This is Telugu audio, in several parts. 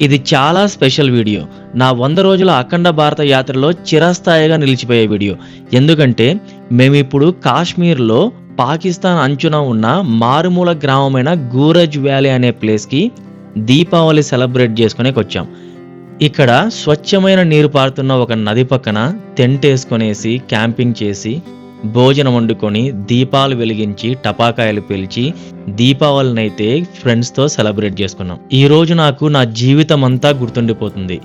ఇది చాలా స్పెషల్ వీడియో. నా 100 రోజుల అఖండ భారత యాత్రలో చిరస్థాయిగా నిలిచిపోయే వీడియో. ఎందుకంటే మేమిప్పుడు కాశ్మీర్లో పాకిస్తాన్ అంచున ఉన్న మారుమూల గ్రామమైన గూరజ్ వ్యాలీ అనే ప్లేస్కి దీపావళి సెలబ్రేట్ చేసుకునేకి వచ్చాం. ఇక్కడ స్వచ్ఛమైన నీరు పారుతున్న ఒక నది పక్కన టెంట్ వేసుకొనేసి క్యాంపింగ్ చేసి భోజనం వండుకొని దీపాలు వెలిగించి టపాకాయలు పేల్చి దీపావళిని అయితే ఫ్రెండ్స్తో సెలబ్రేట్ చేసుకున్నాం. ఈ రోజు నాకు నా జీవితం అంతా గుర్తుండిపోతుంది.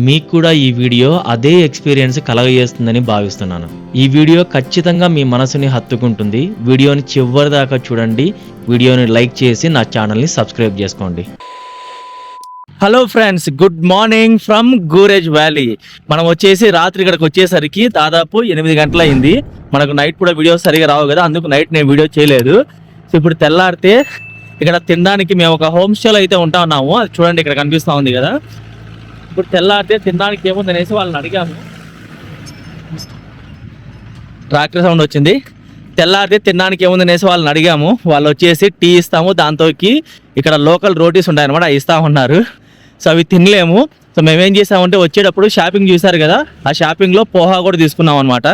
మీకు కూడా ఈ వీడియో అదే ఎక్స్పీరియన్స్ కలగజేస్తుందని భావిస్తున్నాను. ఈ వీడియో ఖచ్చితంగా మీ మనసుని హత్తుకుంటుంది. వీడియోని చివరి దాకా చూడండి. వీడియోని లైక్ చేసి నా ఛానల్ని సబ్స్క్రైబ్ చేసుకోండి. Hello friends, good morning from Gurez valley. మనం వచ్చేసి రాత్రి ఇక్కడికి వచ్చేసరికి దాదాపు 8 గంటలు అయింది. మనకు నైట్ కూడా వీడియో సరిగా రావు కదా, అందుకు నైట్ నేను వీడియో చేయలేదు. సో ఇప్పుడు తెల్లారితే ఇక్కడ తినడానికి మేము ఒక హోమ్ స్టేలో అయితే ఉంటా ఉన్నాము. అది చూడండి, ఇక్కడ కనిపిస్తూ ఉంది కదా. ఇప్పుడు తెల్లారితే తినడానికి ఏముంది అనేసి వాళ్ళని అడిగాము. ట్రాక్టర్ సౌండ్ వచ్చింది. తెల్లారితే తినడానికి ఏముంది అనేసి వాళ్ళని అడిగాము. వాళ్ళు వచ్చేసి టీ ఇస్తాము, దాంతోకి ఇక్కడ లోకల్ రోటీస్ ఉంటాయి అనమాట, అవి ఇస్తా ఉన్నారు. సో అవి తినలేము. సో మేమేం చేసామంటే వచ్చేటప్పుడు షాపింగ్ చూసారు కదా, ఆ షాపింగ్లో పోహా కూడా తీసుకున్నాం అనమాట.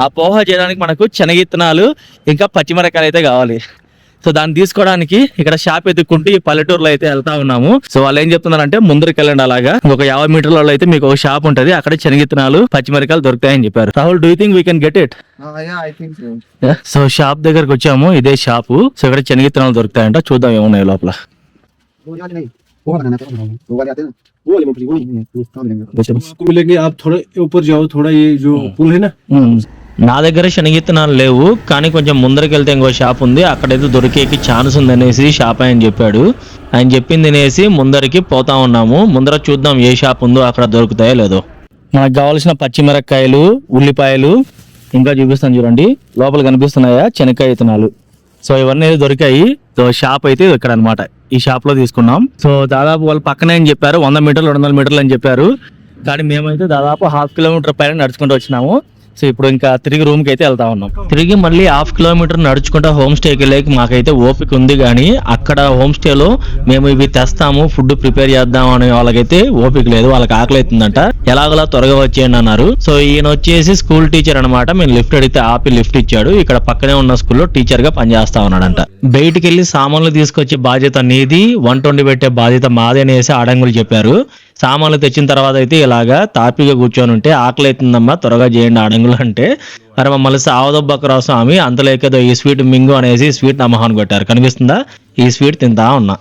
ఆ పోహా చేయడానికి మనకు శనగిత్తనాలు ఇంకా పచ్చిమిరకాయలు అయితే కావాలి. సో దాన్ని తీసుకోవడానికి ఇక్కడ షాప్ ఎత్తుక్కుంటూ ఈ పల్లెటూరులో అయితే వెళ్తా ఉన్నాము. సో వాళ్ళు ఏం చెప్తున్నారంటే ముందరికి వెళ్ళండి, అలాగా ఒక 50 మీటర్లలో అయితే మీకు ఒక షాప్ ఉంటుంది, అక్కడ శనగిత్తనాలు పచ్చిమిరకాయలు దొరుకుతాయని చెప్పారు. Rahul, do you think we can get it? So shop దగ్గరకు వచ్చాము, ఇదే షాపు. సో ఇక్కడ శనగిత్తనాలు దొరుకుతాయంట, చూద్దాం ఏమున్నాయి లోపల. मिलेंगे आप थोड़ा ऊपर जाओ, थोड़ा ये जो पुल है ना. నా దగ్గర శనగిత్తనాలు లేవు, కానీ కొంచెం ముందరికి వెళ్తే ఇంకో షాప్ ఉంది, అక్కడైతే దొరికేకి ఛాన్స్ ఉంది అనేసి షాప్ ఆయన చెప్పాడు. ఆయన చెప్పింది తినేసి ముందరికి పోతా ఉన్నాము. ముందర చూద్దాం ఏ షాప్ ఉందో అక్కడ దొరుకుతాయో లేదో. మనకు కావాల్సిన పచ్చిమిరకాయలు, ఉల్లిపాయలు ఇంకా చూపిస్తాను చూడండి, లోపల కనిపిస్తున్నాయా శనక్కాయ విత్తనాలు. సో ఇవన్నీ దొరికాయి. సో షాప్ అయితే ఇక్కడ అనమాట, ఈ షాప్ లో తీసుకున్నాం. సో దాదాపు వాళ్ళు పక్కనే అని చెప్పారు, 100 మీటర్లు 200 మీటర్లు అని చెప్పారు. కానీ మేమైతే దాదాపు 1/2 కిలోమీటర్ పైన నడుచుకుంటూ వచ్చినాము. సో ఇప్పుడు ఇంకా తిరిగి రూమ్ కి అయితే వెళ్తా ఉన్నాం. తిరిగి మళ్ళీ 1/2 కిలోమీటర్ నడుచుకుంటా హోమ్ స్టేకి వెళ్ళేకి మాకైతే ఓపిక ఉంది, కానీ అక్కడ హోమ్ స్టేలో మేము ఇవి తెస్తాము, ఫుడ్ ప్రిపేర్ చేద్దాం అనే వాళ్ళకైతే ఓపిక లేదు. వాళ్ళకి ఆకలి అవుతుందంట, ఎలాగలా త్వరగా వచ్చేయండి అన్నారు. సో ఈయన వచ్చేసి స్కూల్ టీచర్ అనమాట. మేము లిఫ్ట్ అడిగితే ఆపి లిఫ్ట్ ఇచ్చాడు. ఇక్కడ పక్కనే ఉన్న స్కూల్లో టీచర్ గా పనిచేస్తా ఉన్నాడంట. బయటికి వెళ్ళి సామాన్లు తీసుకొచ్చే బాధ్యత నీది, వంట వండి పెట్టే బాధ్యత మాది అనేసి ఆడంగులు చెప్పారు. సామాన్లు తెచ్చిన తర్వాత అయితే ఇలాగా తాపిగా కూర్చొని ఉంటే ఆకలి అవుతుందమ్మా త్వరగా చేయండి ఆడంగులు అంటే, మరి మమ్మల్ని సావదొబ్బకరా స్వామి అంతలేకేదో ఈ స్వీట్ మింగు అనేసి స్వీట్ నమ్మహాన్ని కొట్టారు. కనిపిస్తుందా? ఈ స్వీట్ తింటా ఉన్నా.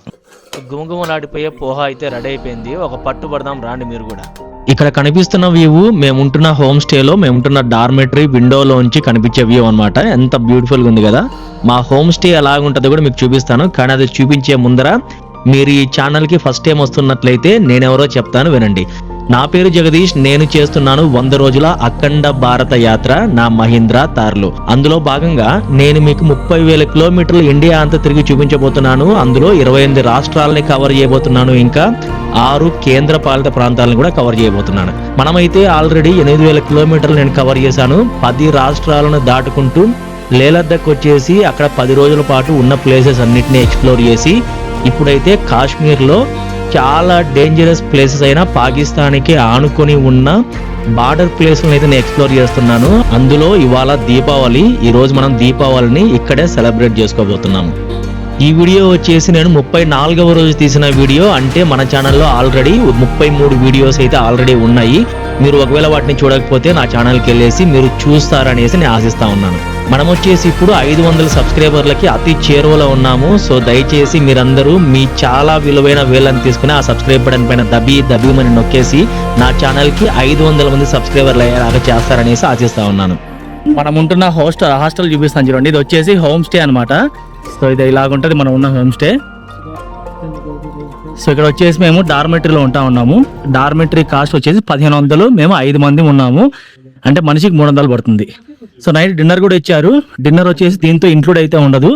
గుమగుమలాడిపోయే పోహా అయితే రెడీ అయిపోయింది. ఒక పట్టు పడదాం రాండి మీరు కూడా. ఇక్కడ కనిపిస్తున్న వ్యూ మేముంటున్న హోమ్ స్టేలో మేముంటున్న డార్మెటరీ విండోలోంచి కనిపించే వ్యూ అనమాట. ఎంత బ్యూటిఫుల్గా ఉంది కదా. మా హోమ్ స్టే ఎలాగుంటుందో కూడా మీకు చూపిస్తాను, కానీ అది చూపించే ముందర మీరు ఈ ఛానల్కి ఫస్ట్ టైం వస్తున్నట్లయితే నేనెవరో చెప్తాను వినండి. నా పేరు జగదీష్, నేను చేస్తున్నాను 100 రోజుల అఖండ భారత యాత్ర నా మహీంద్రా తార్లో. అందులో భాగంగా నేను మీకు 30,000 కిలోమీటర్లు ఇండియా అంతా తిరిగి చూపించబోతున్నాను. అందులో 28 రాష్ట్రాలని కవర్ చేయబోతున్నాను, ఇంకా 6 కేంద్ర పాలిత ప్రాంతాలను కూడా కవర్ చేయబోతున్నాను. మనమైతే ఆల్రెడీ 8,000 కిలోమీటర్లు నేను కవర్ చేశాను. 10 రాష్ట్రాలను దాటుకుంటూ లేలద్దకు వచ్చేసి అక్కడ 10 రోజుల పాటు ఉన్న ప్లేసెస్ అన్నిటినీ ఎక్స్ప్లోర్ చేసి ఇప్పుడైతే కాశ్మీర్లో చాలా డేంజరస్ ప్లేసెస్ అయినా పాకిస్తాన్కి ఆనుకొని ఉన్న బార్డర్ ప్లేస్లను అయితే నేను ఎక్స్ప్లోర్ చేస్తున్నాను. అందులో ఇవాళ దీపావళి. ఈరోజు మనం దీపావళిని ఇక్కడే సెలబ్రేట్ చేసుకోబోతున్నాము. ఈ వీడియో వచ్చేసి నేను 34వ రోజు తీసిన వీడియో. అంటే మన ఛానల్లో ఆల్రెడీ 33 వీడియోస్ అయితే ఆల్రెడీ ఉన్నాయి. మీరు ఒకవేళ వాటిని చూడకపోతే నా ఛానల్కి వెళ్ళేసి మీరు చూస్తారనేసి నేను ఆశిస్తా ఉన్నాను. మనం వచ్చేసి ఇప్పుడు 500 సబ్స్క్రైబర్లకి అతి చేరువలో ఉన్నాము. సో దయచేసి మీరందరూ మీ చాలా విలువైన వేళ్ళని తీసుకుని ఆ సబ్స్క్రైబ్ బటన్ పైన దబీమని నొక్కేసి నా ఛానల్కి 500 మంది సబ్స్క్రైబర్లు అయ్యేలాగా చేస్తారనేసి ఆశిస్తా ఉన్నాను. మనం ఉంటున్న హాస్టల్ చూపిస్తాను చూడండి. ఇది వచ్చేసి హోమ్ స్టే అనమాట. సో ఇది ఇలాగుంటుంది మనం ఉన్న హోమ్ స్టే. సో ఇక్కడ వచ్చేసి మేము డార్మెటరీలో ఉంటా ఉన్నాము. డార్మెటరీ కాస్ట్ వచ్చేసి 1500. మేము 5 మంది ఉన్నాము, అంటే మనిషికి 300 పడుతుంది. సో నైట్ డిన్నర్ కూడా ఇచ్చారు. డిన్నర్ వచ్చేసి దీంతో ఇంక్లూడ్ అయితే ఉండదు,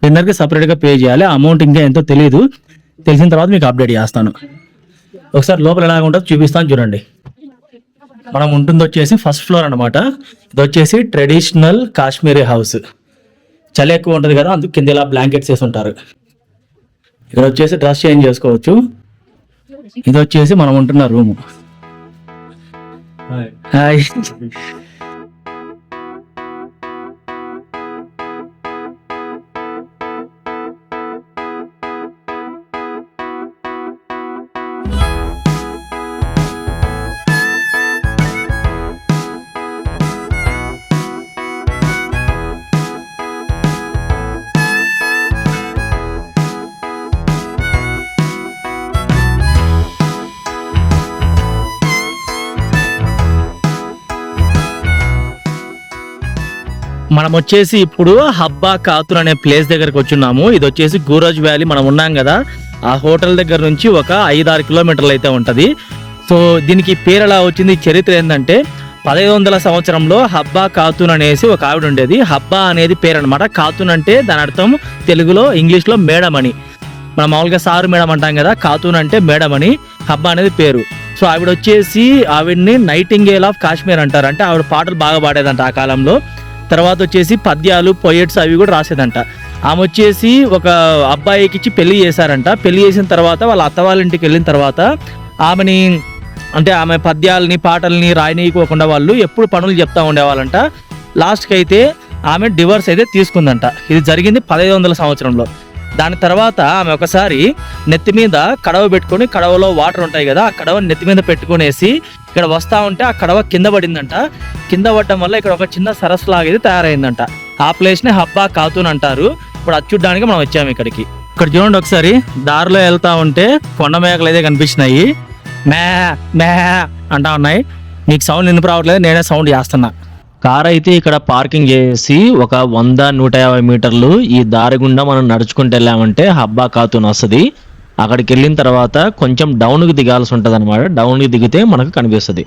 డిన్నర్కి సపరేట్గా పే చేయాలి. అమౌంట్ ఇంకా ఎంతో తెలియదు, తెలిసిన తర్వాత మీకు అప్డేట్ చేస్తాను. ఒకసారి లోపల ఎలాగ ఉంటుందో చూపిస్తాను చూడండి. మనం ఉంటుంది వచ్చేసి ఫస్ట్ ఫ్లోర్ అనమాట. ఇది వచ్చేసి ట్రెడిషనల్ కాశ్మీరీ హౌస్. చలి ఎక్కువ ఉంటుంది కదా, అందుకు కింద ఇలా బ్లాంకెట్స్ వేసి ఉంటారు. ఇక్కడ వచ్చేసి డ్రెస్ చేంజ్ చేసుకోవచ్చు. ఇది వచ్చేసి మనం ఉంటున్న రూము. హాయ్. మనం వచ్చేసి ఇప్పుడు హబ్బా ఖాతున్ అనే ప్లేస్ దగ్గరకు వచ్చున్నాము. ఇది వచ్చేసి గూరాజ్ వ్యాలీ మనం ఉన్నాం కదా, ఆ హోటల్ దగ్గర నుంచి ఒక 5-6 కిలోమీటర్లు అయితే ఉంటది. సో దీనికి పేరు ఎలా వచ్చింది, చరిత్ర ఏంటంటే 1500 సంవత్సరంలో హబ్బా ఖాతున్ అనేసి ఒక ఆవిడ ఉండేది. హబ్బా అనేది పేరు అనమాట. ఖాతున్ అంటే దాని అర్థం తెలుగులో ఇంగ్లీష్లో మేడం అని. మనం మామూలుగా సారు మేడం అంటాం కదా, ఖాతున్ అంటే మేడం అని, హబ్బా అనేది పేరు. సో ఆవిడ వచ్చేసి ఆవిడ్ని నైటింగేల్ ఆఫ్ కాశ్మీర్ అంటారు. అంటే ఆవిడ పాటలు బాగా పాడేదంట ఆ కాలంలో. తర్వాత వచ్చేసి పద్యాలు, పొయట్స్ అవి కూడా రాసేదంట. ఆమె వచ్చేసి ఒక అబ్బాయికి ఇచ్చి పెళ్లి చేశారంట. పెళ్లి చేసిన తర్వాత వాళ్ళ అత్త వాళ్ళ ఇంటికి వెళ్ళిన తర్వాత ఆమెని, అంటే ఆమె పద్యాలని పాటల్ని రాయనీయకోకుండా వాళ్ళు ఎప్పుడు పనులు చెప్తా ఉండేవాళ్ళంట. లాస్ట్కి అయితే ఆమె డివోర్స్ అయితే తీసుకుందంట. ఇది జరిగింది 1500 సంవత్సరంలో. దాని తర్వాత ఆమె ఒకసారి నెత్తి మీద కడవ పెట్టుకొని, కడవలో వాటర్ ఉంటాయి కదా, ఆ కడవ నెత్తి మీద పెట్టుకునేసి ఇక్కడ వస్తా ఉంటే ఆ కడవ కింద పడిందంట. కింద పడటం వల్ల ఇక్కడ ఒక చిన్న సరస్సు లాగేది తయారైందంట. ఆ ప్లేస్ని హబ్బా ఖాతున్ అంటారు. ఇప్పుడు అది చూడడానికి మనం వచ్చాము ఇక్కడికి. ఇక్కడ చూడండి ఒకసారి, దారిలో వెళ్తా ఉంటే కొండ మేకలు అయితే కనిపించినాయి. మే మే అంటా ఉన్నాయి. నీకు సౌండ్ ఎందుకు రావట్లేదు, నేనే సౌండ్ చేస్తున్నా. కార్ అయితే ఇక్కడ పార్కింగ్ చేసి ఒక 100-150 మీటర్లు ఈ దారి గుండా మనం నడుచుకుంటూ వెళ్ళామంటే హబ్బా ఖాతున్ వస్తుంది. అక్కడికి వెళ్ళిన తర్వాత కొంచెం డౌన్కి దిగాల్సి ఉంటుంది అనమాట. డౌన్కి దిగితే మనకు కనిపిస్తుంది.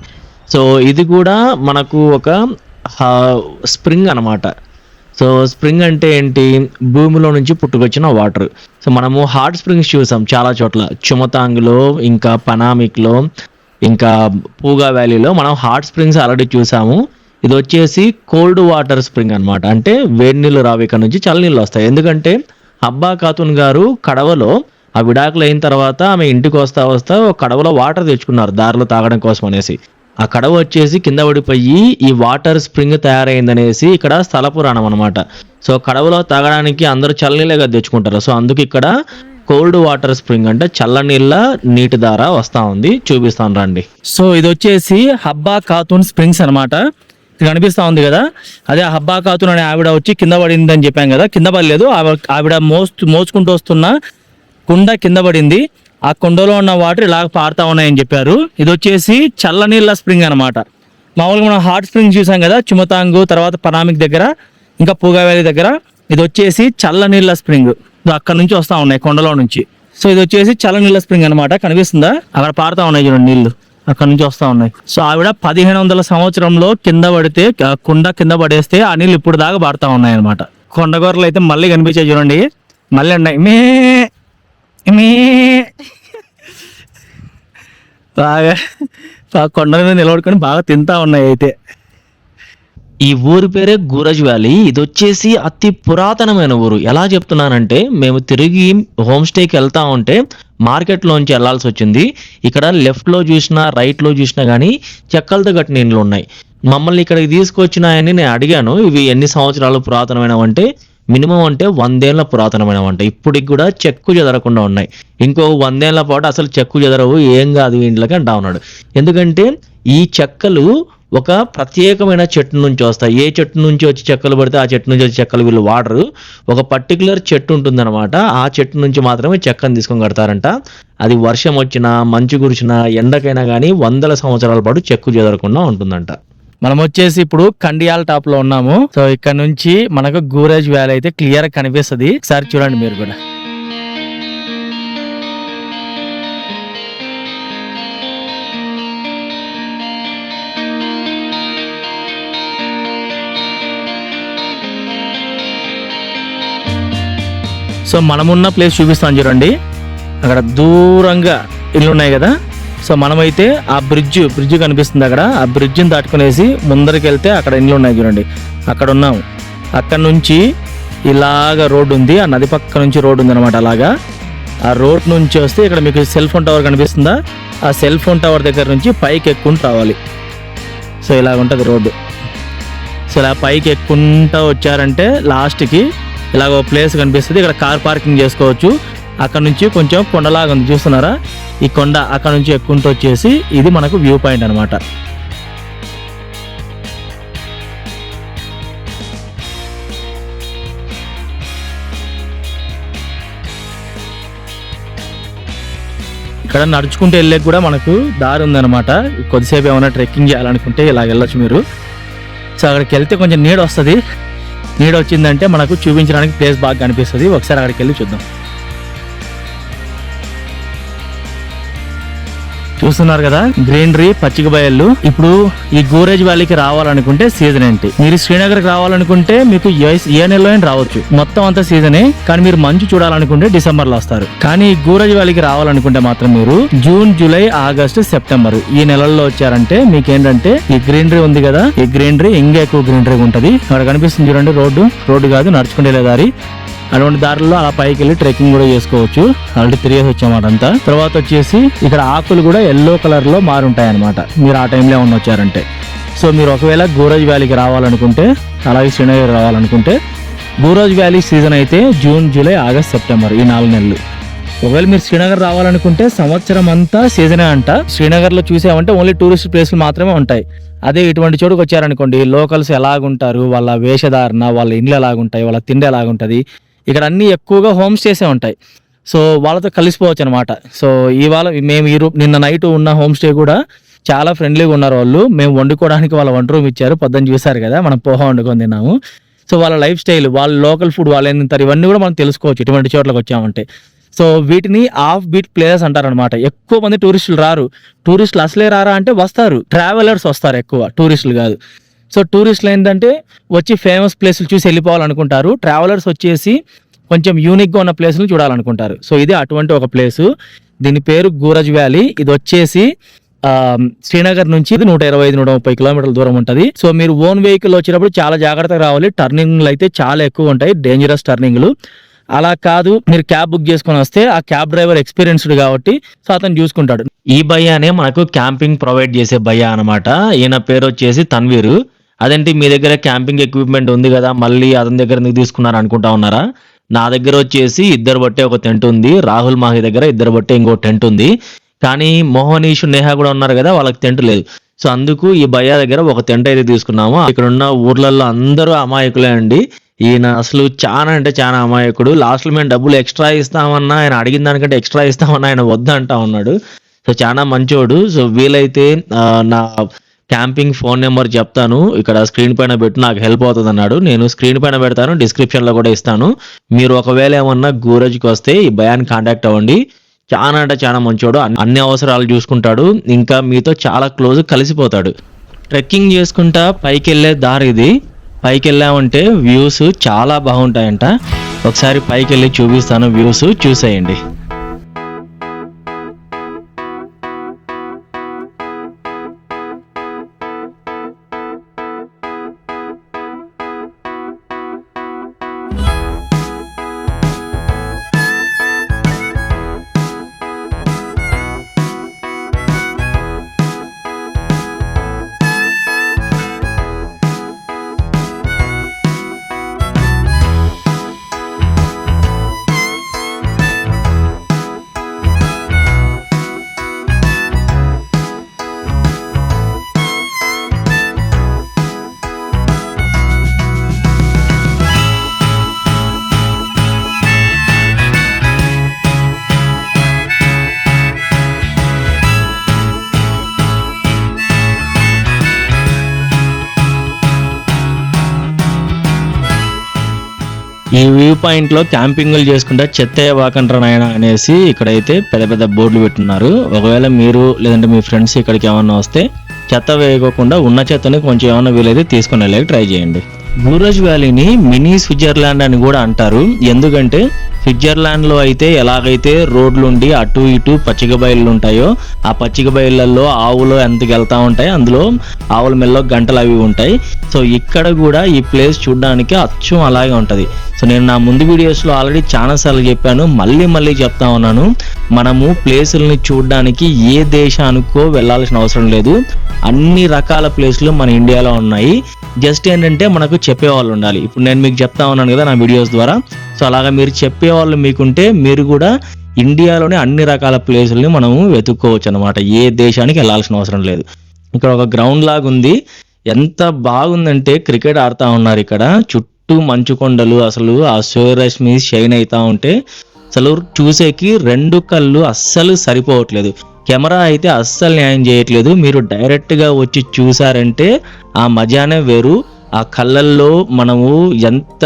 సో ఇది కూడా మనకు ఒక స్ప్రింగ్ అనమాట. సో స్ప్రింగ్ అంటే ఏంటి, భూమిలో నుంచి పుట్టుకొచ్చిన వాటర్. సో మనము హాట్ స్ప్రింగ్స్ చూసాం చాలా చోట్ల, చుమతాంగ్లో, ఇంకా పనామిక్లో, ఇంకా పూగా వ్యాలీలో మనం హాట్ స్ప్రింగ్స్ ఆల్రెడీ చూసాము. ఇది వచ్చేసి కోల్డ్ వాటర్ స్ప్రింగ్ అనమాట. అంటే వేడి నీళ్ళు రావు, ఇక్కడ నుంచి చల్ల నీళ్ళు వస్తాయి. ఎందుకంటే హబ్బా ఖాతున్ గారు కడవలో ఆ విడాకులు అయిన తర్వాత ఆమె ఇంటికి వస్తా ఒక కడవలో వాటర్ తెచ్చుకున్నారు దారిలో తాగడం కోసం అనేసి. ఆ కడవ వచ్చేసి కింద పడిపోయి ఈ వాటర్ స్ప్రింగ్ తయారైందనేసి ఇక్కడ స్థల పురాణం అనమాట. సో కడవలో తాగడానికి అందరూ చల్లనీళ్ళగా తెచ్చుకుంటారు. సో అందుకు ఇక్కడ కోల్డ్ వాటర్ స్ప్రింగ్ అంటే చల్లనీళ్ళ నీటి ద్వారా వస్తా ఉంది. చూపిస్తాను రండి. సో ఇది వచ్చేసి హబ్బా ఖాతున్ స్ప్రింగ్స్ అనమాట. ఇది కనిపిస్తా ఉంది కదా, అదే హబ్బా ఖాతున్ అనే ఆవిడ వచ్చి కింద పడింది అని చెప్పాం కదా. కింద పడలేదు, ఆవిడ మోసుకుంటూ వస్తున్న కుండ కింద పడింది. ఆ కుండలో ఉన్న వాటర్ ఇలా పారుతా ఉన్నాయని చెప్పారు. ఇది వచ్చేసి చల్లనీళ్ళ స్ప్రింగ్ అనమాట. మామూలుగా మనం హాట్ స్ప్రింగ్ చూసాం కదా, చుమతాంగు, తర్వాత పనామిక్ దగ్గర, ఇంకా పూగా వ్యాలీ దగ్గర. ఇది వచ్చేసి చల్లనీళ్ళ స్ప్రింగ్. అక్కడ నుంచి వస్తా ఉన్నాయి కొండలో నుంచి. సో ఇది వచ్చేసి చల్లనీళ్ళ స్ప్రింగ్ అనమాట. కనిపిస్తుందా, అక్కడ పారుతా ఉన్నాయి చూడండి నీళ్లు, అక్కడ నుంచి వస్తా ఉన్నాయి. సో ఆవిడ 1500 సంవత్సరంలో కింద పడితే, కుండ కింద పడేస్తే ఆ నీళ్ళు ఇప్పుడు దాకా పారుతా ఉన్నాయి అనమాట. కొండగొర్రలు అయితే మళ్ళీ కనిపించాయి చూడండి, మళ్ళీ ఉన్నాయి. మే మే బాగా కొండ మీద నిలబడుకొని బాగా తింటా ఉన్నాయి అయితే. ఈ ఊరి పేరే గూరజ్ వ్యాలీ. ఇది వచ్చేసి అతి పురాతనమైన ఊరు. ఎలా చెప్తున్నానంటే, మేము తిరిగి హోమ్ స్టేకి వెళ్తా ఉంటే మార్కెట్లోంచి వెళ్లాల్సి వచ్చింది. ఇక్కడ లెఫ్ట్లో చూసినా రైట్లో చూసినా కానీ చెక్కలతో కట్టిన ఇండ్లు ఉన్నాయి. మమ్మల్ని ఇక్కడికి తీసుకొచ్చినాయని నేను అడిగాను, ఇవి ఎన్ని సంవత్సరాలు పురాతనమైనవంటే మినిమం అంటే 100 ఏళ్ల పురాతనమైనవంట. ఇప్పటికి కూడా చెక్కు చెదరకుండా ఉన్నాయి. ఇంకో 100 ఏళ్ల పాటు అసలు చెక్కు చెదరవు, ఏం కాదు ఇంట్లోకి అంటా ఉన్నాడు. ఎందుకంటే ఈ చెక్కలు ఒక ప్రత్యేకమైన చెట్టు నుంచి వస్తాయి. ఏ చెట్టు నుంచి వచ్చి చెక్కలు పడితే ఆ చెట్టు నుంచి వచ్చి చెక్కలు వీళ్ళు వాడరు. ఒక పర్టికులర్ చెట్టు ఉంటుందన్నమాట. ఆ చెట్టు నుంచి మాత్రమే చెక్కను తీసుకొని కడతారంట. అది వర్షం వచ్చినా, మంచు కురిచినా, ఎండకైనా కానీ 100 సంవత్సరాల పాటు చెక్కు చెదరకుండా ఉంటుందంట. మనం వచ్చేసి ఇప్పుడు కండియాల టాప్ లో ఉన్నాము. సో ఇక్కడ నుంచి మనకు గూరజ్ వ్యాలీ అయితే క్లియర్ గా కనిపిస్తుంది. ఒకసారి చూడండి మీరు కూడా. సో మనమున్న ప్లేస్ చూపిస్తాను చూడండి. అక్కడ దూరంగా ఇల్లు ఉన్నాయి కదా. సో మనమైతే ఆ బ్రిడ్జ్ కనిపిస్తుంది అక్కడ. ఆ బ్రిడ్జిని దాటుకునేసి ముందరికి వెళ్తే అక్కడ ఇండ్లు ఉన్నాయి చూడండి, అక్కడ ఉన్నాము. అక్కడ నుంచి ఇలాగ రోడ్డు ఉంది, ఆ నది పక్క నుంచి రోడ్డు ఉంది అనమాట. అలాగా ఆ రోడ్ నుంచి వస్తే ఇక్కడ మీకు సెల్ ఫోన్ టవర్ కనిపిస్తుందా, ఆ సెల్ ఫోన్ టవర్ దగ్గర నుంచి పైకి ఎక్కుంటూ రావాలి. సో ఇలా ఉంటుంది రోడ్డు. సో ఇలా పైకి ఎక్కుంటూ వచ్చారంటే లాస్ట్కి ఇలాగ ఒక ప్లేస్ కనిపిస్తుంది. ఇక్కడ కార్ పార్కింగ్ చేసుకోవచ్చు. అక్కడ నుంచి కొంచెం కొండలాగా ఉంది చూస్తున్నారా, ఈ కొండ అక్కడ నుంచి ఎక్కుంటూ వచ్చేసి ఇది మనకు వ్యూ పాయింట్ అనమాట. ఇక్కడ నడుచుకుంటూ వెళ్ళే కూడా మనకు దారి ఉందన్నమాట. కొద్దిసేపు ఏమైనా ట్రెక్కింగ్ చేయాలనుకుంటే ఇలా వెళ్ళొచ్చు మీరు. సో అక్కడికి వెళ్తే కొంచెం నీడ వస్తుంది. నీడ వచ్చిందంటే మనకు చూపించడానికి ప్లేస్ బాగా కనిపిస్తుంది. ఒకసారి అక్కడికి వెళ్ళి చూద్దాం. చూస్తున్నారు కదా గ్రీనరీ, పచ్చిక బయళ్ళు. ఇప్పుడు ఈ గూరేజ్ వ్యాలీకి రావాలనుకుంటే సీజన్ ఏంటి, మీరు శ్రీనగర్కి రావాలనుకుంటే మీకు ఏ నెలలో అయినా రావచ్చు, మొత్తం అంతా సీజనే. కానీ మీరు మంచు చూడాలనుకుంటే డిసెంబర్ లో వస్తారు. కానీ ఈ గూరేజ్ వ్యాలీకి రావాలనుకుంటే మాత్రం మీరు జూన్, జూలై, ఆగస్టు, సెప్టెంబర్ ఈ నెలల్లో వచ్చారంటే మీకు ఏంటంటే ఈ గ్రీనరీ ఉంది కదా, ఈ గ్రీనరీ ఇంకా ఎక్కువ గ్రీనరీ ఉంటది. అక్కడ కనిపిస్తుంది చూడండి రోడ్డు కాదు, నడుచుకుంటే దారి. అటువంటి దారిలో అలా పైకి వెళ్ళి ట్రెక్కింగ్ కూడా చేసుకోవచ్చు. ఆల్రెడీ తిరిగేసి వచ్చామాట అంతా. తర్వాత వచ్చేసి ఇక్కడ ఆకులు కూడా ఎల్లో కలర్ లో మారుంటాయి అనమాట మీరు ఆ టైంలో ఉన్న వచ్చారంటే. సో మీరు ఒకవేళ గూరేజ్ వ్యాలీకి రావాలనుకుంటే, అలాగే శ్రీనగర్ రావాలనుకుంటే, గూరేజ్ వ్యాలీ సీజన్ అయితే జూన్, జూలై, ఆగస్ట్, సెప్టెంబర్ ఈ 4 నెలలు. ఒకవేళ మీరు శ్రీనగర్ రావాలనుకుంటే సంవత్సరం అంతా సీజనే అంట. శ్రీనగర్ లో చూసామంటే ఓన్లీ టూరిస్ట్ ప్లేస్లు మాత్రమే ఉంటాయి. అదే ఇటువంటి చోటుకు వచ్చారనుకోండి, లోకల్స్ ఎలాగుంటారు, వాళ్ళ వేషధారణ, వాళ్ళ ఇండ్లు ఎలాగుంటాయి, వాళ్ళ తిండి ఎలాగుంటది, ఇక్కడ అన్ని ఎక్కువగా హోమ్ స్టేసే ఉంటాయి. సో వాళ్ళతో కలిసిపోవచ్చు అనమాట. సో ఇవాళ మేము నిన్న నైట్ ఉన్న హోమ్ స్టే కూడా చాలా ఫ్రెండ్లీగా ఉన్నారు వాళ్ళు. మేము వండుకోవడానికి వాళ్ళ వంట రూమ్ ఇచ్చారు. పొద్దున్న చూసారు కదా, మనం పోహా వండుకొని తిన్నాము. సో వాళ్ళ లైఫ్ స్టైల్, వాళ్ళ లోకల్ ఫుడ్, వాళ్ళు ఏం తింటారు, ఇవన్నీ కూడా మనం తెలుసుకోవచ్చు ఇటువంటి చోట్లకు వచ్చామంటే. సో వీటిని ఆఫ్ బీట్ ప్లేసెస్ అంటారనమాట. ఎక్కువ మంది టూరిస్టులు రారు. టూరిస్టులు అసలే రారా అంటే వస్తారు, ట్రావెలర్స్ వస్తారు ఎక్కువ, టూరిస్టులు కాదు. సో టూరిస్టులు ఏంటంటే వచ్చి ఫేమస్ ప్లేసులు చూసి వెళ్ళిపోవాలనుకుంటారు. ట్రావెలర్స్ వచ్చేసి కొంచెం యూనిక్గా ఉన్న ప్లేసులు చూడాలనుకుంటారు. సో ఇది అటువంటి ఒక ప్లేసు. దీని పేరు గూరేజ్ వ్యాలీ. ఇది వచ్చేసి శ్రీనగర్ నుంచి 125-130 కిలోమీటర్ల దూరం ఉంటుంది. సో మీరు ఓన్ వెహికల్ వచ్చినప్పుడు చాలా జాగ్రత్తగా రావాలి. టర్నింగ్లు అయితే చాలా ఎక్కువ ఉంటాయి, డేంజరస్ టర్నింగ్లు. అలా కాదు, మీరు క్యాబ్ బుక్ చేసుకొని వస్తే ఆ క్యాబ్ డ్రైవర్ ఎక్స్పీరియన్స్డ్ కాబట్టి సో అతను చూసుకుంటాడు. ఈ భయ్యానే మనకు క్యాంపింగ్ ప్రొవైడ్ చేసే భయ్యా అనమాట. ఈయన పేరు వచ్చేసి తన్వీర్. అదేంటి మీ దగ్గర క్యాంపింగ్ ఎక్విప్మెంట్ ఉంది కదా, మళ్ళీ అతని దగ్గర ఎందుకు తీసుకున్నారు అనుకుంటా ఉన్నారా? నా దగ్గర వచ్చేసి ఇద్దరు బట్టే ఒక టెంట్ ఉంది, రాహుల్ మాహి దగ్గర ఇద్దరు బట్టే ఇంకో టెంట్ ఉంది. కానీ మోహనీష్, నేహా కూడా ఉన్నారు కదా, వాళ్ళకి టెంట్ లేదు. సో అందుకు ఈ భయ్యా దగ్గర ఒక టెంట్ అయితే తీసుకున్నాము. ఇక్కడ ఉన్న ఊర్లలో అందరూ అమాయకులే అండి. ఈయన అసలు చాలా అంటే చాలా అమాయకుడు. లాస్ట్లో మేము డబ్బులు ఎక్స్ట్రా ఇస్తామన్నా, ఆయన అడిగిన దానికంటే ఎక్స్ట్రా ఇస్తామన్నా ఆయన వద్దంటా ఉన్నాడు. సో చాలా మంచోడు. సో వీలైతే నా క్యాంపింగ్ ఫోన్ నెంబర్ చెప్తాను, ఇక్కడ స్క్రీన్ పైన పెట్టి నాకు హెల్ప్ అవుతుంది అన్నాడు. నేను స్క్రీన్ పైన పెడతాను, డిస్క్రిప్షన్లో కూడా ఇస్తాను. మీరు ఒకవేళ ఏమన్నా గూరేజ్కి వస్తే ఈ భయాన్ని కాంటాక్ట్ అవ్వండి. చాలా అంటే చాలా మంచోడు, అన్ని అవసరాలు చూసుకుంటాడు, ఇంకా మీతో చాలా క్లోజ్ కలిసిపోతాడు. ట్రెక్కింగ్ చేసుకుంటా పైకి వెళ్ళే దారి ఇది. పైకి వెళ్ళామంటే వ్యూస్ చాలా బాగుంటాయంట. ఒకసారి పైకి వెళ్ళి చూపిస్తాను, వ్యూస్ చూసేయండి. ఈ వ్యూ పాయింట్ లో క్యాంపింగ్లు చేసుకుంటే చెత్త వాకంటారు నాయన అనేసి ఇక్కడైతే పెద్ద పెద్ద బోర్డులు పెట్టున్నారు. ఒకవేళ మీరు లేదంటే మీ ఫ్రెండ్స్ ఇక్కడికి ఏమన్నా వస్తే చెత్త వేయకోకుండా ఉన్న చెత్తని కొంచెం ఏమన్నా వీలైతే తీసుకుని వెళ్ళి ట్రై చేయండి. గూరజ్ వ్యాలీని మినీ స్విట్జర్లాండ్ అని కూడా అంటారు. ఎందుకంటే స్విట్జర్లాండ్ లో అయితే ఎలాగైతే రోడ్లుండి అటు ఇటు పచ్చిక బయళ్ళు ఉంటాయో, ఆ పచ్చిక బయళ్ళల్లో ఆవులు ఎంతకు వెళ్తా ఉంటాయి, అందులో ఆవుల మెల్లో గంటలు అవి ఉంటాయి. సో ఇక్కడ కూడా ఈ ప్లేస్ చూడడానికి అచ్చం అలాగే ఉంటది. సో నేను నా ముందు వీడియోస్లో ఆల్రెడీ చాలాసార్లు చెప్పాను, మళ్ళీ చెప్తా ఉన్నాను, మనము ప్లేసుల్ని చూడడానికి ఏ దేశానికో వెళ్ళాల్సిన అవసరం లేదు. అన్ని రకాల ప్లేసులు మన ఇండియాలో ఉన్నాయి. జస్ట్ ఏంటంటే మనకు చెప్పేవాళ్ళు ఉండాలి. ఇప్పుడు నేను మీకు చెప్తా ఉన్నాను కదా నా వీడియోస్ ద్వారా. సో అలాగా మీరు చెప్పేవాళ్ళు మీకుంటే మీరు కూడా ఇండియాలోని అన్ని రకాల ప్లేసుల్ని మనము వెతుక్కోవచ్చు అనమాట. ఏ దేశానికి వెళ్ళాల్సిన అవసరం లేదు. ఇక్కడ ఒక గ్రౌండ్ లాగా ఉంది. ఎంత బాగుందంటే క్రికెట్ ఆడుతూ ఉన్నారు ఇక్కడ. చుట్టూ మంచు కొండలు, అసలు ఆ సూర్యరశ్మి షైన్ అవుతా ఉంటే అసలు చూసేకి రెండు కళ్ళు అస్సలు సరిపోవట్లేదు. కెమెరా అయితే అస్సలు న్యాయం చేయట్లేదు. మీరు డైరెక్ట్గా వచ్చి చూసారంటే ఆ మజానే వేరు. ఆ కళ్ళల్లో మనము ఎంత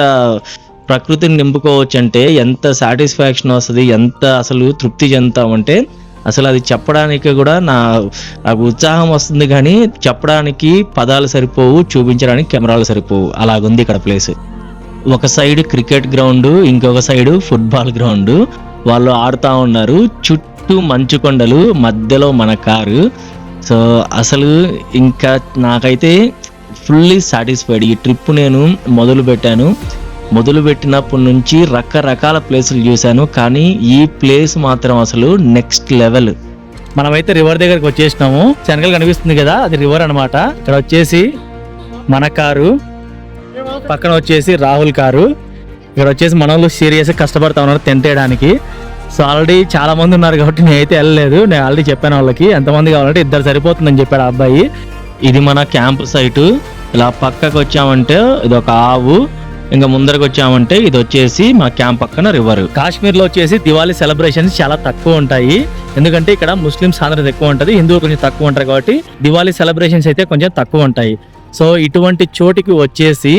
ప్రకృతిని నింపుకోవచ్చు అంటే, ఎంత సాటిస్ఫాక్షన్ వస్తుంది, ఎంత అసలు తృప్తి చెందుతామంటే అసలు అది చెప్పడానికి కూడా నాకు ఉత్సాహం వస్తుంది, కానీ చెప్పడానికి పదాలు సరిపోవు, చూపించడానికి కెమెరాలు సరిపోవు. అలాగుంది ఇక్కడ ప్లేస్. ఒక సైడ్ క్రికెట్ గ్రౌండ్, ఇంకొక సైడ్ ఫుట్బాల్ గ్రౌండ్. వాళ్ళు ఆడుతూ ఉన్నారు. చుట్టూ మంచు కొండలు, మధ్యలో మన కారు. సో అసలు ఇంకా నాకైతే ఫుల్లీ సాటిస్ఫైడ్. ఈ ట్రిప్ నేను మొదలుపెట్టినప్పటి నుంచి రకరకాల ప్లేసులు చూశాను, కానీ ఈ ప్లేస్ మాత్రం అసలు నెక్స్ట్ లెవెల్. మనమైతే రివర్ దగ్గరికి వచ్చేసినాము. శనగలు కనిపిస్తుంది కదా, అది రివర్ అనమాట. ఇక్కడ వచ్చేసి మన కారు, పక్కన వచ్చేసి రాహుల్ కారు. ఇక్కడ వచ్చేసి మన వాళ్ళు సీరియస్గా కష్టపడతా ఉన్నారు టెంట్ వేయడానికి. సో ఆల్రెడీ చాలా మంది ఉన్నారు కాబట్టి నేనైతే వెళ్ళలేదు. నేను ఆల్రెడీ చెప్పాను వాళ్ళకి, ఎంతమంది కావాలంటే 2 సరిపోతుందని చెప్పాడు ఆ అబ్బాయి. ఇది మన క్యాంప్ సైటు. ఇలా పక్కకు వచ్చామంటే ఇది ఒక ఆవు, ఇంకా ముందరకు వచ్చామంటే ఇది వచ్చేసి మా క్యాంప్ పక్కన రివర్. కాశ్మీర్లో వచ్చేసి దివాళీ సెలబ్రేషన్స్ చాలా తక్కువ ఉంటాయి. ఎందుకంటే ఇక్కడ ముస్లిం సాంద్రత ఎక్కువ ఉంటుంది, హిందువులు కొంచెం తక్కువ ఉంటారు కాబట్టి దివాళీ సెలబ్రేషన్స్ అయితే కొంచెం తక్కువ ఉంటాయి. సో ఇటువంటి చోటికి వచ్చేసి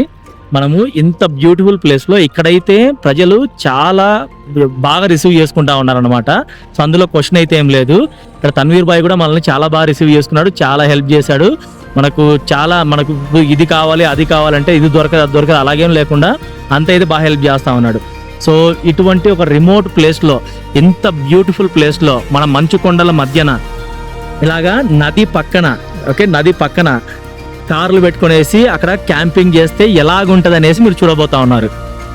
మనము ఇంత బ్యూటిఫుల్ ప్లేస్లో ఇక్కడైతే ప్రజలు చాలా బాగా రిసీవ్ చేసుకుంటా ఉన్నారనమాట. సో అందులో క్వశ్చన్ అయితే ఏం లేదు. ఇక్కడ తన్వీర్ బాయ్ కూడా మనల్ని చాలా బాగా రిసీవ్ చేసుకున్నాడు, చాలా హెల్ప్ చేశాడు. మనకు ఇది కావాలి అది కావాలంటే ఇది దొరకదు అది దొరకదు అలాగేం లేకుండా అంత అయితే బాగా హెల్ప్ చేస్తూ ఉన్నాడు. సో ఇటువంటి ఒక రిమోట్ ప్లేస్లో, ఇంత బ్యూటిఫుల్ ప్లేస్లో, మన మంచు కొండల మధ్యన ఇలాగా నది పక్కన కార్లు పెట్టుకునేసి అక్కడ క్యాంపింగ్ చేస్తే ఎలాగుంటుంది అనేసి మీరు చూడబోతా ఉన్నారు.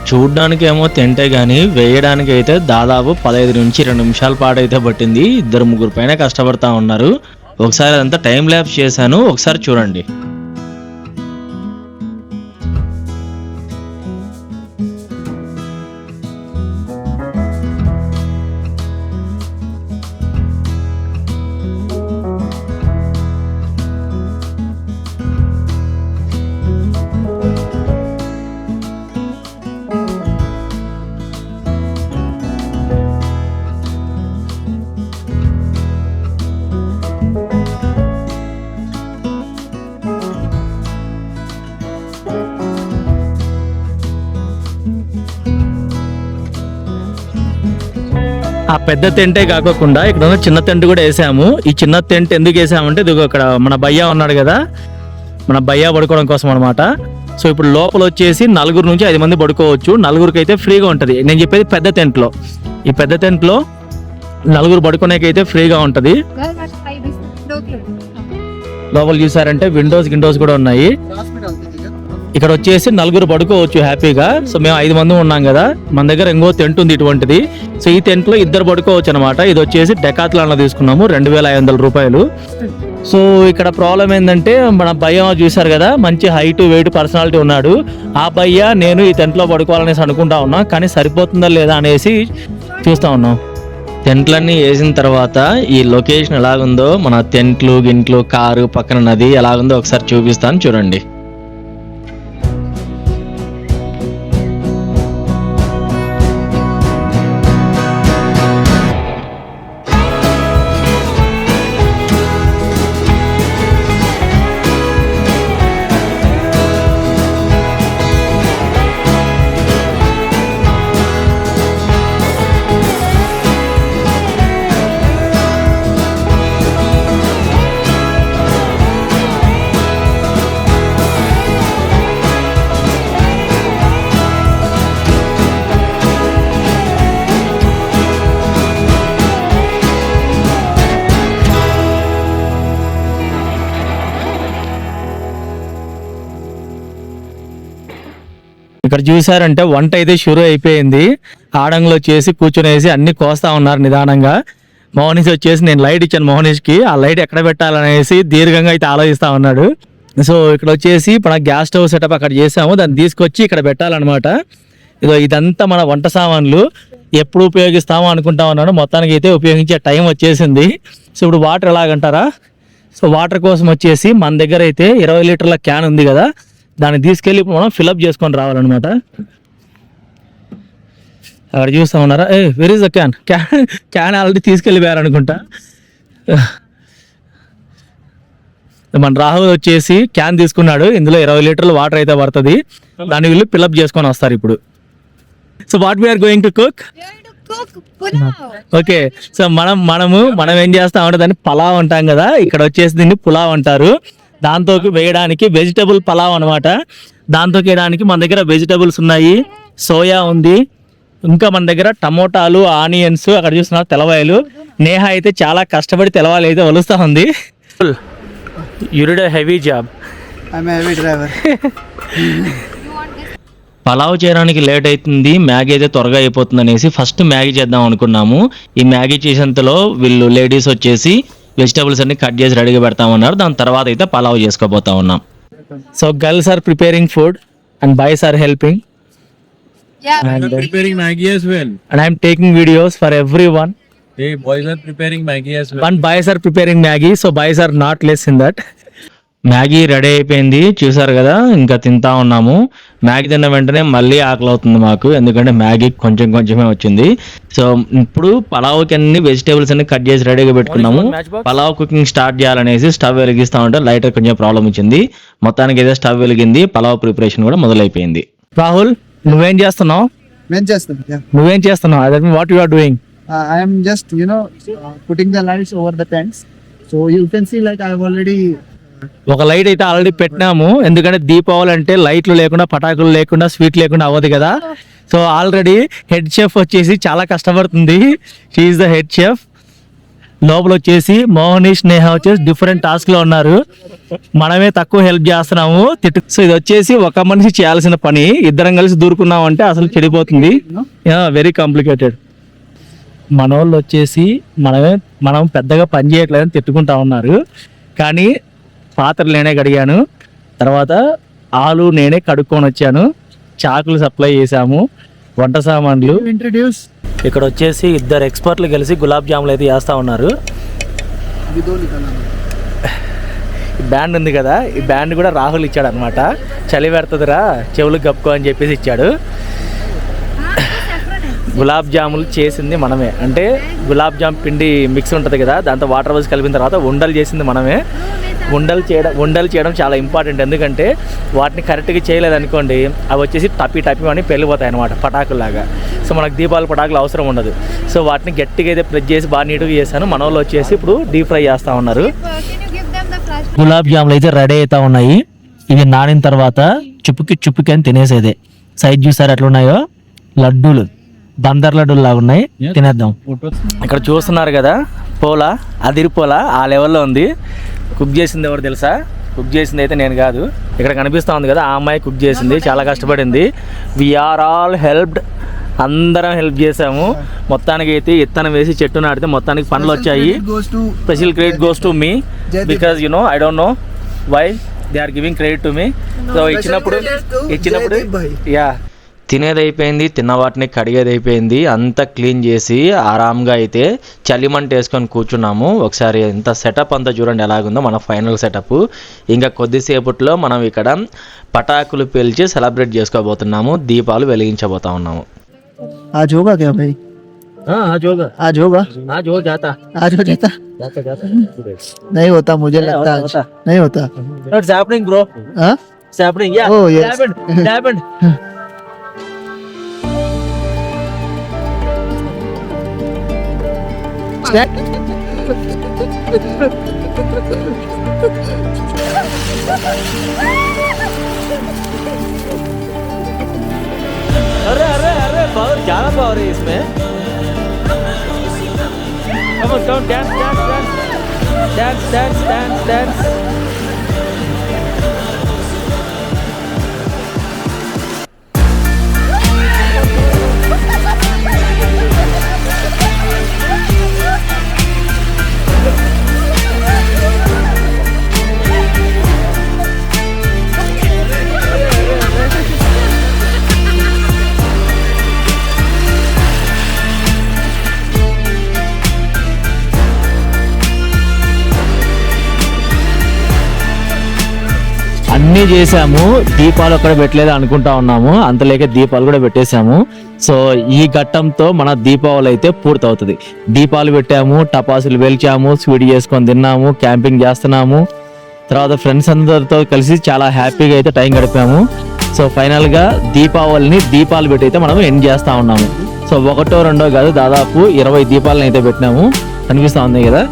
చూడ్డానికి ఏమో తింటే గానీ వేయడానికి అయితే దాదాపు 15 నుంచి 20 నిమిషాల పాటు అయితే పట్టింది. 2-3 పైన కష్టపడతా ఉన్నారు. ఒకసారి అదంతా టైం ల్యాప్స్ చేశాను, ఒకసారి చూడండి. ఆ పెద్ద టెంటే కాకుండా ఇక్కడ ఉన్న చిన్న టెంట్ కూడా వేసాము. ఈ చిన్న టెంట్ ఎందుకు వేసామంటే ఇది ఇక్కడ మన భయ్యా ఉన్నాడు కదా, మన భయ్యా పడుకోవడం కోసం అనమాట. సో ఇప్పుడు లోపల వచ్చేసి 4 నుంచి 5 మంది పడుకోవచ్చు. 4కి అయితే ఫ్రీగా ఉంటుంది. నేను చెప్పేది పెద్ద టెంట్లో. ఈ పెద్ద టెంట్లో 4 పడుకునేకైతే ఫ్రీగా ఉంటుంది. లోపల చూసారంటే విండోస్ కూడా ఉన్నాయి. ఇక్కడ వచ్చేసి 4 పడుకోవచ్చు హ్యాపీగా. సో మేము 5 మంది ఉన్నాం కదా, మన దగ్గర ఇంకో టెంట్ ఉంది ఇటువంటిది. సో ఈ టెంట్ లో 2 పడుకోవచ్చు అనమాట. ఇది వచ్చేసి డెకాథ్లాన్ లో తీసుకున్నాము, 2500 రూపాయలు. సో ఇక్కడ ప్రాబ్లం ఏంటంటే మన భయ్య చూసారు కదా, మంచి హైట్ వెయిట్ పర్సనాలిటీ ఉన్నాడు. ఆ భయ్య నేను ఈ టెంట్ లో పడుకోవాలనేసి అనుకుంటా ఉన్నా, కానీ సరిపోతుందా లేదా అనేసి చూస్తా ఉన్నాం. టెంట్లన్నీ వేసిన తర్వాత ఈ లొకేషన్ ఎలాగుందో, మన టెంట్లు కారు పక్కన నది ఎలాగుందో ఒకసారి చూపిస్తాను చూడండి. ఇక్కడ చూసారంటే వంట అయితే షురు అయిపోయింది. ఆడంగులు వచ్చేసి కూర్చునేసి అన్ని కోస్తా ఉన్నారు నిదానంగా. మోహనీష్ వచ్చేసి నేను లైట్ ఇచ్చాను మోహనీష్కి, ఆ లైట్ ఎక్కడ పెట్టాలనేసి దీర్ఘంగా అయితే ఆలోచిస్తా ఉన్నాడు. సో ఇక్కడ వచ్చేసి మన గ్యాస్ స్టవ్ సెటప్ అక్కడ చేసాము, దాన్ని తీసుకొచ్చి ఇక్కడ పెట్టాలన్నమాట. ఇదంతా మన వంట సామాన్లు ఎప్పుడు ఉపయోగిస్తామో అనుకుంటా ఉన్నాను, మొత్తానికి అయితే ఉపయోగించే టైం వచ్చేసింది. సో ఇప్పుడు వాటర్ ఎలాగంటారా, సో వాటర్ కోసం వచ్చేసి మన దగ్గర అయితే 20 లీటర్ల క్యాన్ ఉంది కదా, దాన్ని తీసుకెళ్ళి ఇప్పుడు మనం ఫిల్అప్ చేసుకొని రావాలన్నమాట. అక్కడ చూస్తా ఉన్నారా, where is the can can already తీసుకెళ్ళిపోయారనుకుంటా. మన రాహుల్ వచ్చేసి క్యాన్ తీసుకున్నాడు, ఇందులో 20 లీటర్ల వాటర్ అయితే పడుతుంది, దాన్ని వీళ్ళు ఫిల్అప్ చేసుకొని వస్తారు ఇప్పుడు. So what we are going to cook, okay. So మనం ఏం చేస్తామంటే దాన్ని పలావ్ అంటాం కదా, ఇక్కడ వచ్చేసి దీన్ని పులావ్ అంటారు. దాంతో వేయడానికి వెజిటబుల్ పలావ్ అనమాట. దాంతో వేయడానికి మన దగ్గర వెజిటబుల్స్ ఉన్నాయి, సోయా ఉంది, ఇంకా మన దగ్గర టమోటాలు, ఆనియన్స్, అక్కడ చూస్తున్నారు తెల్లవాయలు. నేహ అయితే చాలా కష్టపడి తెల్లవాయలు అయితే వలుస్తూ ఉంది. You did a heavy job. I'm a heavy driver. Pulao చేయడానికి లేట్ అవుతుంది, మ్యాగీ అయితే త్వరగా అయిపోతుంది అనేసి ఫస్ట్ మ్యాగీ చేద్దాం అనుకున్నాము. ఈ మ్యాగీ చేసేంతలో వీళ్ళు లేడీస్ వచ్చేసి వెజిటబుల్స్ అన్ని కట్ చేసి రెడీగా పెడతామన్నారు. దాని తర్వాత అయితే పలావ్ చేసుకోబోతా ఉన్నాం. So girls are preparing food and boys are helping. I'm preparing Maggie as well. And I'm taking videos for everyone. Hey, boys are preparing Maggie as well. One boys are preparing Maggie, so boys are not less in that. Maggi ready అయిపోయింది, చూసారు కదా, ఇంకా తింటా ఉన్నాము. మ్యాగీ తిన్న వెంటనే మళ్ళీ ఆకలి అవుతుంది మాకు, ఎందుకంటే మ్యాగీ కొంచెమే వచ్చింది. సో ఇప్పుడు పలావ్కి అన్ని వెజిటేబుల్స్ అన్ని కట్ చేసి రెడీగా పెట్టుకున్నాము. పలావ్ కుకింగ్ స్టార్ట్ చేయాలనేసి స్టవ్ వెలిగిస్తా ఉంటే లైటర్ కొంచెం ప్రాబ్లం వచ్చింది. మొత్తానికి అయితే స్టవ్ వెలిగింది, పలావ్ ప్రిపరేషన్ కూడా మొదలైపోయింది. రాహుల్, నువ్వేం చేస్తున్నావు? నువ్వేం చేస్తున్నావు? అదే what you are doing? I am just, putting the lights over the tents. So you can see like I have already. ఒక లైట్ అయితే ఆల్రెడీ పెట్టినాము, ఎందుకంటే దీపావళి అంటే లైట్లు లేకుండా, పటాకులు లేకుండా, స్వీట్ లేకుండా అవ్వదు కదా. సో ఆల్రెడీ హెడ్ షెఫ్ వచ్చేసి చాలా కష్టపడుతుంది. She is the head chef. లోపల వచ్చేసి మోహనీష్, నేహ వచ్చేసి డిఫరెంట్ టాస్క్ లో ఉన్నారు, మనమే తక్కువ హెల్ప్ చేస్తున్నాము. సో ఇది వచ్చేసి ఒక మనిషి చేయాల్సిన పని, ఇద్దరం కలిసి దూరుకున్నాం అంటే అసలు చెడిపోతుంది. Very complicated. మనోళ్ళు వచ్చేసి మనం పెద్దగా పని చేయట్లేదని తిట్టుకుంటా ఉన్నారు, కానీ పాత్రలు నేనే కడిగాను, తర్వాత ఆలు నేనే కడుక్కొని వచ్చాను, చాకులు సప్లై చేశాము, వంట సామాన్లు. Introduce. ఇక్కడ వచ్చేసి ఇద్దరు ఎక్స్పర్ట్లు కలిసి గులాబ్ జాములు అయితే చేస్తూ ఉన్నారు. ఈ బ్యాండ్ ఉంది కదా, ఈ బ్యాండ్ కూడా రాహుల్ ఇచ్చాడు అనమాట. చలి పెడుతుందిరా చెవులు కప్పుకో అని చెప్పేసి ఇచ్చాడు. గులాబ్ జాములు చేసింది మనమే, అంటే గులాబ్ జామ్ పిండి మిక్స్ ఉంటుంది కదా, దాంతో వాటర్ వేసి కలిపిన తర్వాత ఉండలు చేసింది మనమే. ఉండలు చేయడం చాలా ఇంపార్టెంట్, ఎందుకంటే వాటిని కరెక్ట్గా చేయలేదనుకోండి అవి వచ్చేసి టపి అని పెళ్ళిపోతాయి అనమాట, పటాకుల్లాగా. సో మనకు దీపావళి పటాకులు అవసరం ఉండదు. సో వాటిని గట్టిగా అయితే ప్రెస్ చేసి బాగా నీట్గా చేశాను. మన వాళ్ళు వచ్చేసి ఇప్పుడు డీప్ ఫ్రై చేస్తూ ఉన్నారు. గులాబ్ జాములు అయితే రెడీ అవుతా ఉన్నాయి. ఇవి నానిన తర్వాత చుప్పుకి అని తినేసేదే. సైజ్ చూసారు ఎట్లున్నాయో, లడ్డూలు, బందర్ లడ్డూలు లాగా ఉన్నాయి, తినేద్దాం. ఇక్కడ చూస్తున్నారు కదా పోలా, అదిరిపోలా ఆ లెవెల్లో ఉంది. కుక్ చేసింది ఎవరు తెలుసా? కుక్ చేసింది అయితే నేను కాదు, ఇక్కడ కనిపిస్తూ ఉంది కదా ఆ అమ్మాయి కుక్ చేసింది, చాలా కష్టపడింది. వీఆర్ ఆల్ హెల్ప్డ్, అందరం హెల్ప్ చేసాము. మొత్తానికి అయితే ఇత్తనం వేసి చెట్టు నాటితే మొత్తానికి పండ్లు వచ్చాయి. Special credit goes to me, because I don't know why they are giving credit to me. So ఇచ్చినప్పుడు యా, తినేది అయిపోయింది, తిన్న వాటిని కడిగేది అయిపోయింది, అంతా క్లీన్ చేసి ఆరాంగా అయితే చలిమంట వేసుకొని కూర్చున్నాము. ఒకసారి ఎంత సెటప్ అంతా చూడండి ఎలాగుందో మన ఫైనల్ సెటప్. ఇంకా కొద్దిసేపట్లో మనం ఇక్కడ పటాకులు పేల్చి సెలబ్రేట్ చేసుకోబోతున్నాము, దీపాలు వెలిగించబోతా ఉన్నాము. आज होगा क्या भाई? आज होगा. आज होगा. आज हो जाता. आज हो जाता. नहीं होता, मुझे लगता है होता. नहीं होता. It's happening, bro. हाँ? It's happening. Yeah. Oh, yes. It happened. अरे बहुत ज्यादा पावर है इसमें. Come on, dance. అన్నీ చేసాము, దీపాలు అక్కడ పెట్టలేదు అనుకుంటా ఉన్నాము, అంతలేక దీపాలు కూడా పెట్టేశాము. సో ఈ ఘట్టంతో మన దీపావళి అయితే పూర్తవుతుంది. దీపాలు పెట్టాము, టపాసులు వెలిచాము, స్వీట్ చేసుకొని తిన్నాము, క్యాంపింగ్ చేస్తున్నాము. తర్వాత ఫ్రెండ్స్ అందరితో కలిసి చాలా హ్యాపీగా అయితే టైం గడిపాము. సో ఫైనల్ గా దీపావళిని దీపాలు పెట్టి అయితే మనం ఎండ్ చేస్తా ఉన్నాము. సో ఒకటో రెండో కాదు, దాదాపు 20 దీపాలను అయితే పెట్టినాము. కనిపిస్తా ఉంది కదా.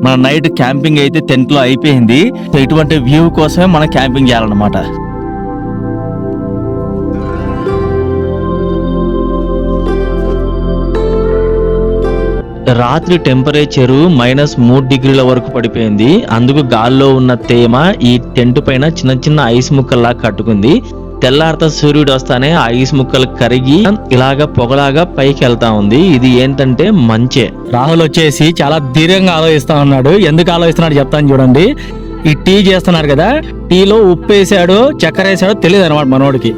మన నైట్ క్యాంపింగ్ అయితే టెంట్ లో అయిపోయింది. సో ఇటువంటి వ్యూ కోసమే మనం క్యాంపింగ్ చేయాలన్నమాట. రాత్రి టెంపరేచరు -3 డిగ్రీల వరకు పడిపోయింది. అందుకు గాల్లో ఉన్న తేమ ఈ టెంట్ పైన చిన్న చిన్న ఐస్ ముక్కల్లా కట్టుకుంది. తెల్లారిత సూర్యుడు వస్తానే ఆ ఐస్ ముక్కలు కరిగి ఇలాగా పొగలాగా పైకి వెళ్తా ఉంది. ఇది ఏంటంటే మంచే. రాహుల్ వచ్చేసి చాలా ధీరంగా ఆలోచిస్తా ఉన్నాడు. ఎందుకు ఆలోచిస్తున్నాడు చెప్తాను చూడండి. ఈ టీ చేస్తున్నారు కదా, టీలో ఉప్పు వేసాడో చక్కెర వేసాడో తెలియదు అనమాట మనోడికి.